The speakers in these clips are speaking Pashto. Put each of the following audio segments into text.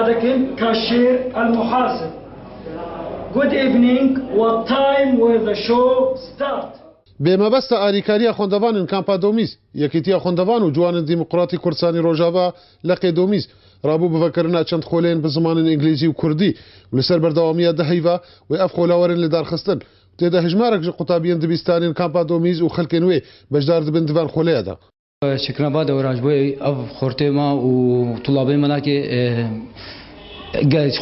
دكن كاشير المحاسب. Good evening. What time will the show start? بمبست آریکاری خوندوان کامپا دومیز یکیتی خوندوان و جوان دیموکراتی کردستانی روجاوا لقی دومیز رابو بفکرنا چند خولین به زمان انگلیزی و کردی و لسر بردوامی دهیوا و اف خولاورن لدار خستن تیدا هجمارک قطابیان دبیستانین کامپا دومیز و خلکنوی بجدار دبن دبان خوله دا شكرا بعد وراجبوي أف خورتيما وطلابي ملاكي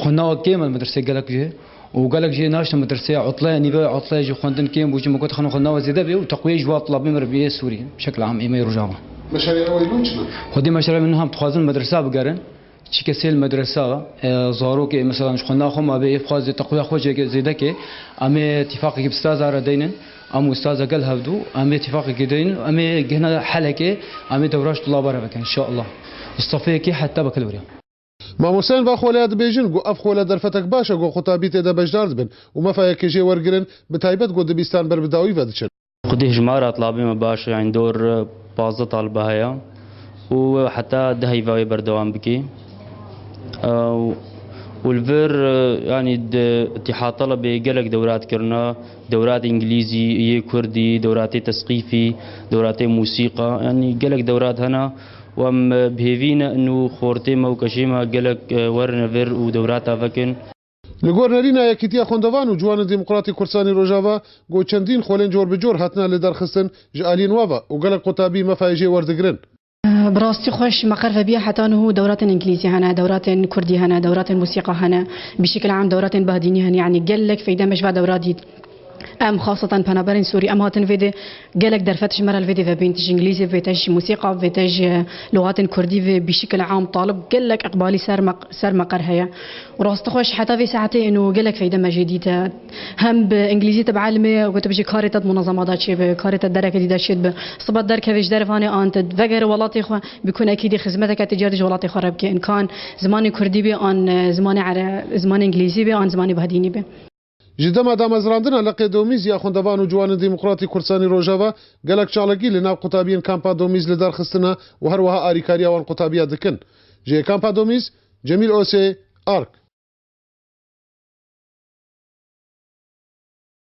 خناوا كيم المدرسة قالك جي وقالك جي ناشط مدرسة عطلة نيفا عطلة جي خندن كيم بوجي مكوت خناوا زيادة بي وتقوية جواب طلابي مربية سوري بشكل عام إما يرجعوا مشاريع ويلونشنا هدي مشاريع منهم تخازن مدرسة بقرن چیکسی المدرسة زارو که مثلا خنا خو ما به افخاز تقویه خوجه زیده که اما اتفاقی که استاد را دینن ام استاد قال هفدو ام اتفاقی که دین ام جهنا حلقه ام دوراش طلاب را بکن ان شاء الله استفیه که حتی بکلوریا ما موسین با خولاد بیجن گو اف خولاد درفتک باشه گو خطابیت ده بجدار بن و ما فایا که جی ورگرن بتایبت گو دبیستان بر بداوی ودچن خودی هجمار طلابی ما باشه يعني دور 15 طالبه هيا وحتى دهي فاي بردوام بكي والفير يعني اتحاد طلبة قالك دورات كرنا دورات انجليزي كردي دورات تثقيفي دورات موسيقى يعني قالك دورات هنا وام بهيفينا انه خورتيما وكشيما قالك ورنا فير ودورات افكن لگورنرین یکیتی خوندوان و جوان دیموکراتی کردستانی روجاوا گو چندین خولن جور بجور هاتنا لدار خستن جالین واوا و قالك قطابي مفاجئ وردگرن براستي خوش مقر بيها حتى انه دورات انجليزي هنا دورات كردي هنا دورات موسيقى هنا بشكل عام دورات بهديني هنا يعني قال لك فايده مش دورات دي ام خاصه بنابرين سوري ام هاتن فيدي قال لك درفتش مره الفيديو بينتج انجليزي فيتج موسيقى فيتج لغات كردي بشكل عام طالب قال لك اقبالي سر مقر هيا وراست خوش حتى في ساعتين انه قال لك فايده جديده هم بانجليزي تبعلمي وتبجي كاريت منظمات شي كاريت درك دي شي صبت درك فيش درفاني انت فقر ولاتي خو بيكون اكيد خدمتك تجاري ولاتي خرب كان كان زماني كردي بي ان زمان انجليزي بي ان زماني بهديني بي جدا مادام ازراندنا لقي دومیز یا خوندوان و جوان دیموکراتی کردستانی روجاوا قالك چالگی لناو قطابین کامپا دومیز لدار خستنا و هر وها آریکاریا وان قطابیا دکن جي کامپا دومیز جمیل اوسي آرک